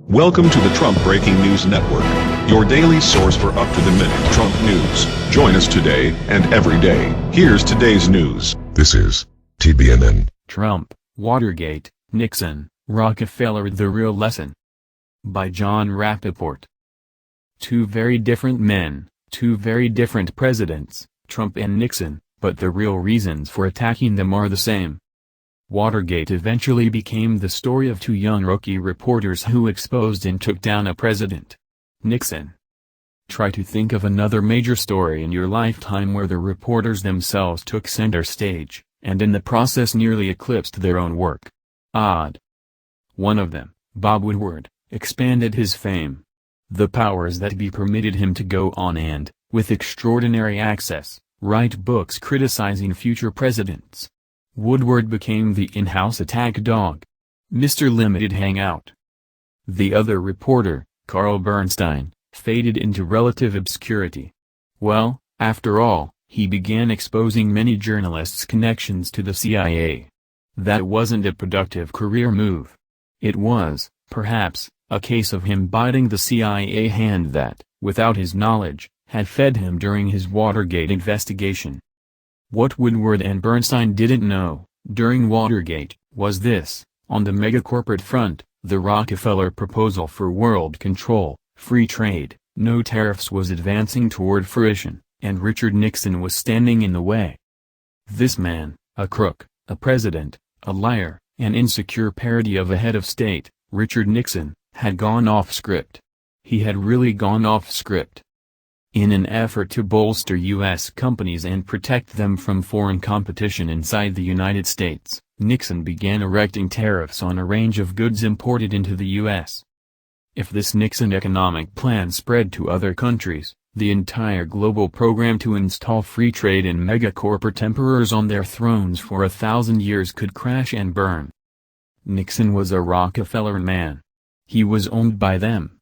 Welcome to the Trump Breaking News Network, your daily source for up-to-the-minute Trump news. Join us today and every day. Here's today's news. This is TBNN. Trump, Watergate, Nixon, Rockefeller: The Real Lesson. By John Rappaport. Two very different men, two very different presidents, Trump and Nixon, but the real reasons for attacking them are the same. Watergate eventually became the story of two young rookie reporters who exposed and took down a president. Nixon. Try to think of another major story in your lifetime where the reporters themselves took center stage, and in the process nearly eclipsed their own work. Odd. One of them, Bob Woodward, expanded his fame. The powers that be permitted him to go on and, with extraordinary access, write books criticizing future presidents. Woodward became the in-house attack dog. Mr. Limited Hangout. The other reporter, Bernstein, faded into relative obscurity. Well, after all, he began exposing many journalists' connections to the CIA. That wasn't a productive career move. It was, perhaps, a case of him biting the CIA hand that, without his knowledge, had fed him during his Watergate investigation. What Woodward and Bernstein didn't know, during Watergate, was this: on the megacorporate front, the Rockefeller proposal for world control, free trade, no tariffs was advancing toward fruition, and Richard Nixon was standing in the way. This man, a crook, a president, a liar, an insecure parody of a head of state, Richard Nixon, had gone off script. He had really gone off script. In an effort to bolster U.S. companies and protect them from foreign competition inside the United States, Nixon began erecting tariffs on a range of goods imported into the U.S. If this Nixon economic plan spread to other countries, the entire global program to install free trade and megacorporate emperors on their thrones for 1,000 years could crash and burn. Nixon was a Rockefeller man. He was owned by them.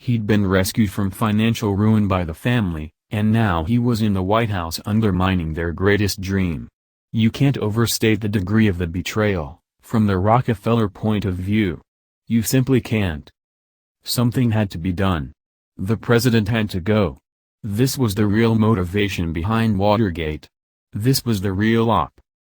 He'd been rescued from financial ruin by the family, and now he was in the White House undermining their greatest dream. You can't overstate the degree of the betrayal, from the Rockefeller point of view. You simply can't. Something had to be done. The president had to go. This was the real motivation behind Watergate. This was the real op.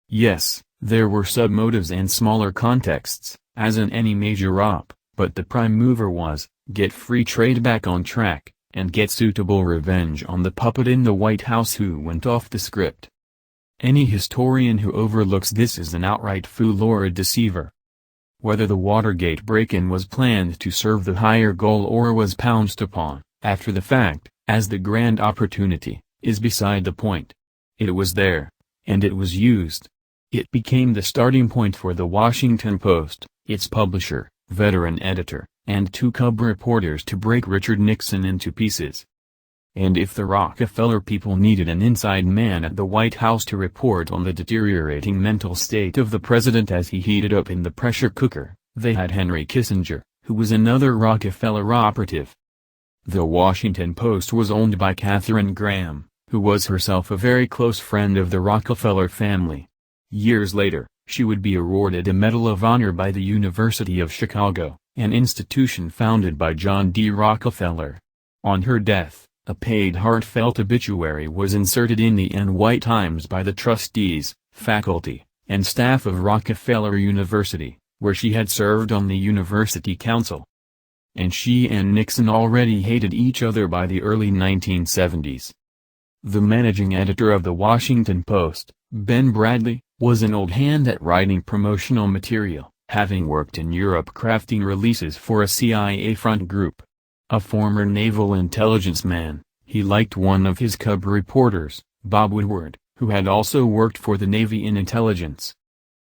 Yes, there were sub-motives and smaller contexts, as in any major op, but the prime mover was, get free trade back on track, and get suitable revenge on the puppet in the White House who went off the script. Any historian who overlooks this is an outright fool or a deceiver. Whether the Watergate break-in was planned to serve the higher goal or was pounced upon, after the fact, as the grand opportunity, is beside the point. It was there, and it was used. It became the starting point for the Washington Post, its publisher, veteran editor, and two cub reporters to break Richard Nixon into pieces. And if the Rockefeller people needed an inside man at the White House to report on the deteriorating mental state of the president as he heated up in the pressure cooker, they had Henry Kissinger, who was another Rockefeller operative. The Washington Post was owned by Katharine Graham, who was herself a very close friend of the Rockefeller family. Years later, she would be awarded a Medal of Honor by the University of Chicago, an institution founded by John D. Rockefeller. On her death, a paid heartfelt obituary was inserted in the NY Times by the trustees, faculty, and staff of Rockefeller University, where she had served on the university council. And she and Nixon already hated each other by the early 1970s. The managing editor of the Washington Post, Ben Bradlee, was an old hand at writing promotional material, having worked in Europe crafting releases for a CIA front group. A former naval intelligence man, he liked one of his cub reporters, Bob Woodward, who had also worked for the Navy in intelligence.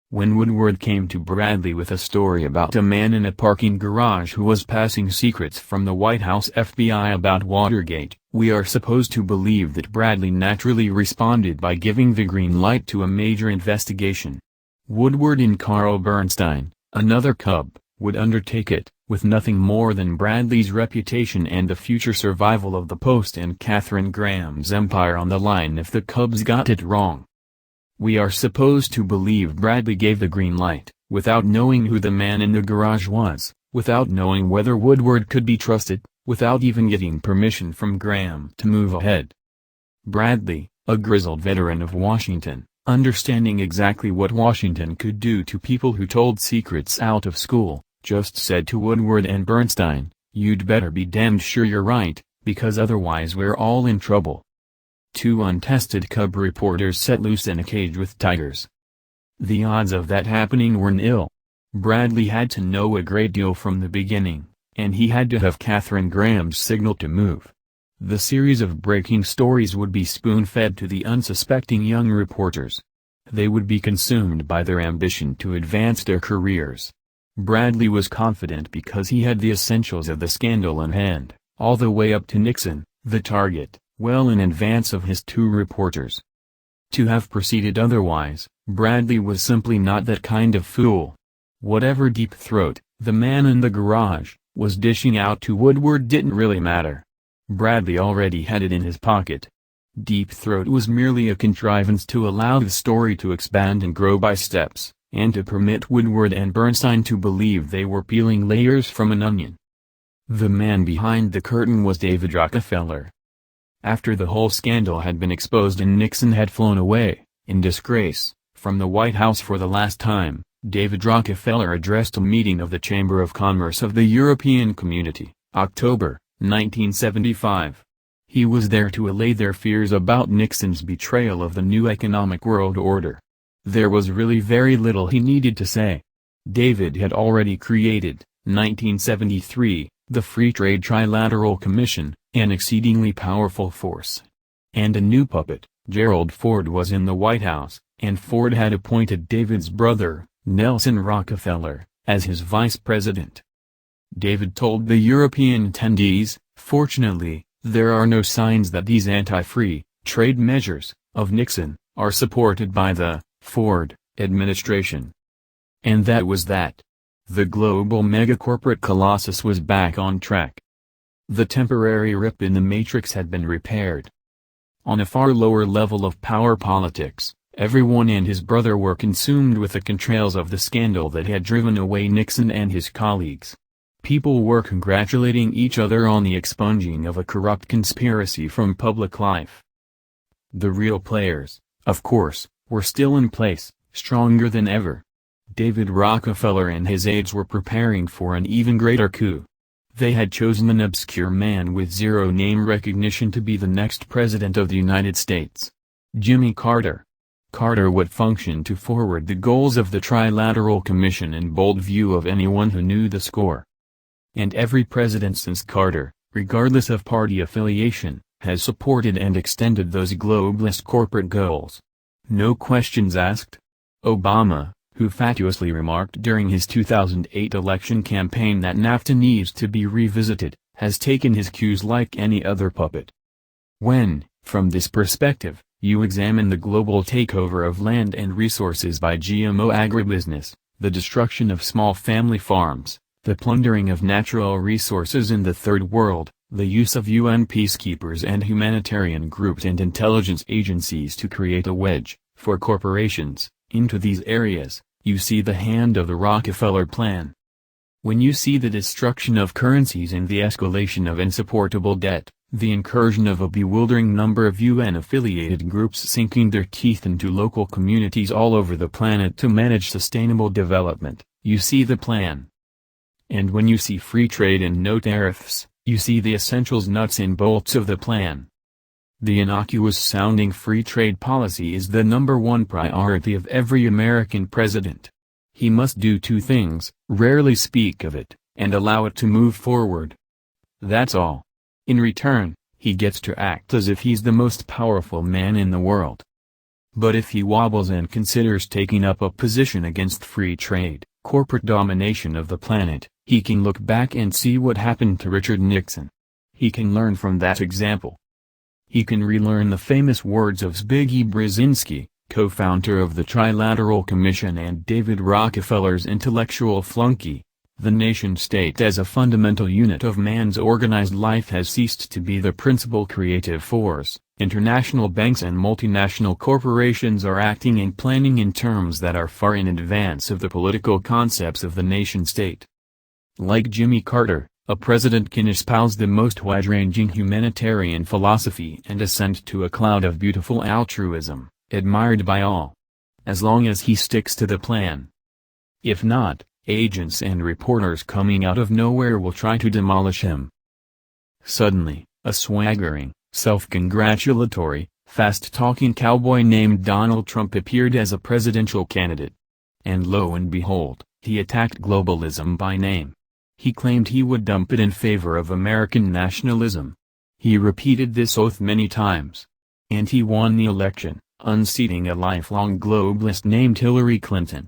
When Woodward came to Bradlee with a story about a man in a parking garage who was passing secrets from the White House FBI about Watergate, we are supposed to believe that Bradlee naturally responded by giving the green light to a major investigation. Woodward and Bernstein, another cub, would undertake it, with nothing more than Bradlee's reputation and the future survival of the Post and Katharine Graham's empire on the line if the Cubs got it wrong. We are supposed to believe Bradlee gave the green light, without knowing who the man in the garage was, without knowing whether Woodward could be trusted, without even getting permission from Graham to move ahead. Bradley, a grizzled veteran of Washington, understanding exactly what Washington could do to people who told secrets out of school, just said to Woodward and Bernstein, "You'd better be damned sure you're right, because otherwise we're all in trouble." Two untested cub reporters set loose in a cage with tigers. The odds of that happening were nil. Bradley had to know a great deal from the beginning, and he had to have Katharine Graham's signal to move. The series of breaking stories would be spoon-fed to the unsuspecting young reporters. They would be consumed by their ambition to advance their careers. Bradley was confident because he had the essentials of the scandal in hand, all the way up to Nixon, the target, well in advance of his two reporters. To have proceeded otherwise, Bradley was simply not that kind of fool. Whatever Deep Throat, the man in the garage, was dishing out to Woodward didn't really matter. Bradley already had it in his pocket. Deep Throat was merely a contrivance to allow the story to expand and grow by steps, and to permit Woodward and Bernstein to believe they were peeling layers from an onion. The man behind the curtain was David Rockefeller. After the whole scandal had been exposed and Nixon had flown away, in disgrace, from the White House for the last time, David Rockefeller addressed a meeting of the Chamber of Commerce of the European Community, October, 1975. He was there to allay their fears about Nixon's betrayal of the new economic world order. There was really very little he needed to say. David had already created, 1973, the Free Trade Trilateral Commission, an exceedingly powerful force. And a new puppet, Gerald Ford, was in the White House, and Ford had appointed David's brother, Nelson Rockefeller, as his vice president. David told the European attendees, "Fortunately, there are no signs that these anti-free trade measures of Nixon are supported by the Ford administration." And that was that. The global megacorporate colossus was back on track. The temporary rip in the matrix had been repaired. On a far lower level of power politics, everyone and his brother were consumed with the contrails of the scandal that had driven away Nixon and his colleagues. People were congratulating each other on the expunging of a corrupt conspiracy from public life. The real players, of course, were still in place, stronger than ever. David Rockefeller and his aides were preparing for an even greater coup. They had chosen an obscure man with zero name recognition to be the next president of the United States. Jimmy Carter. Carter would function to forward the goals of the Trilateral Commission in bold view of anyone who knew the score. And every president since Carter, regardless of party affiliation, has supported and extended those globalist corporate goals. No questions asked. Obama, who fatuously remarked during his 2008 election campaign that NAFTA needs to be revisited, has taken his cues like any other puppet. When, from this perspective, you examine the global takeover of land and resources by GMO agribusiness, the destruction of small family farms, the plundering of natural resources in the Third World, the use of UN peacekeepers and humanitarian groups and intelligence agencies to create a wedge, for corporations, into these areas, you see the hand of the Rockefeller plan. When you see the destruction of currencies and the escalation of insupportable debt, the incursion of a bewildering number of UN-affiliated groups sinking their teeth into local communities all over the planet to manage sustainable development, you see the plan. And when you see free trade and no tariffs, you see the essentials nuts and bolts of the plan. The innocuous-sounding free trade policy is the #1 priority of every American president. He must do two things: rarely speak of it, and allow it to move forward. That's all. In return, he gets to act as if he's the most powerful man in the world. But if he wobbles and considers taking up a position against free trade, corporate domination of the planet, he can look back and see what happened to Richard Nixon. He can learn from that example. He can relearn the famous words of Zbigniew Brzezinski, co-founder of the Trilateral Commission and David Rockefeller's intellectual flunky: "The nation-state as a fundamental unit of man's organized life has ceased to be the principal creative force. International banks and multinational corporations are acting and planning in terms that are far in advance of the political concepts of the nation-state." Like Jimmy Carter, a president can espouse the most wide-ranging humanitarian philosophy and ascend to a cloud of beautiful altruism, admired by all. As long as he sticks to the plan. If not, agents and reporters coming out of nowhere will try to demolish him. Suddenly, a swaggering, self-congratulatory, fast-talking cowboy named Donald Trump appeared as a presidential candidate. And lo and behold, he attacked globalism by name. He claimed he would dump it in favor of American nationalism. He repeated this oath many times. And he won the election, unseating a lifelong globalist named Hillary Clinton.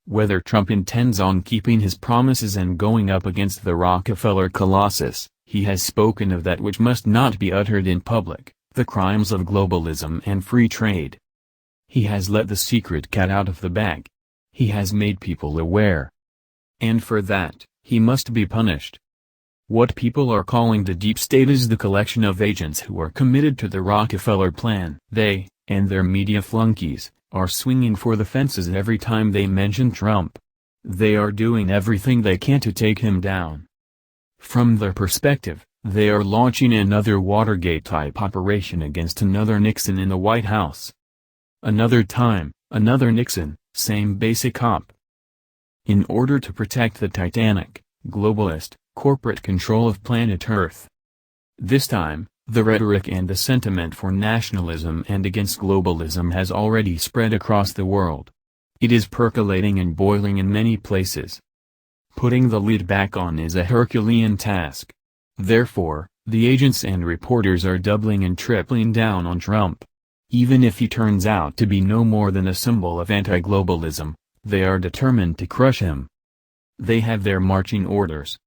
Whether Trump intends on keeping his promises and going up against the Rockefeller colossus, he has spoken of that which must not be uttered in public, the crimes of globalism and free trade. He has let the secret cat out of the bag. He has made people aware. And for that, he must be punished. What people are calling the deep state is the collection of agents who are committed to the Rockefeller plan. They, and their media flunkies, are swinging for the fences every time they mention Trump. They are doing everything they can to take him down. From their perspective, they are launching another Watergate-type operation against another Nixon in the White House. Another time, another Nixon, same basic op. In order to protect the titanic, globalist, corporate control of planet Earth. This time, the rhetoric and the sentiment for nationalism and against globalism has already spread across the world. It is percolating and boiling in many places. Putting the lid back on is a Herculean task. Therefore, the agents and reporters are doubling and tripling down on Trump. Even if he turns out to be no more than a symbol of anti-globalism, they are determined to crush him. They have their marching orders.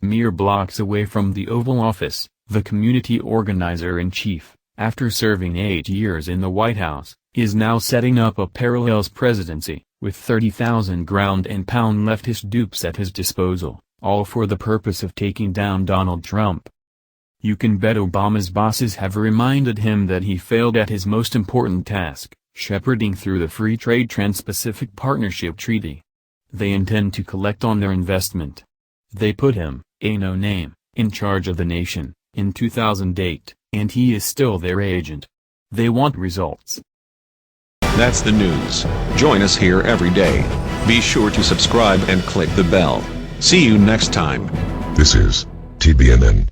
Mere blocks away from the Oval Office, the community organizer-in-chief, after serving 8 years in the White House, is now setting up a parallels presidency, with 30,000 ground and pound leftist dupes at his disposal, all for the purpose of taking down Donald Trump. You can bet Obama's bosses have reminded him that he failed at his most important task, shepherding through the Free Trade Trans-Pacific Partnership Treaty. They intend to collect on their investment. They put him, a no-name, in charge of the nation, in 2008, and he is still their agent. They want results. That's the news. Join us here every day. Be sure to subscribe and click the bell. See you next time. This is TBNN.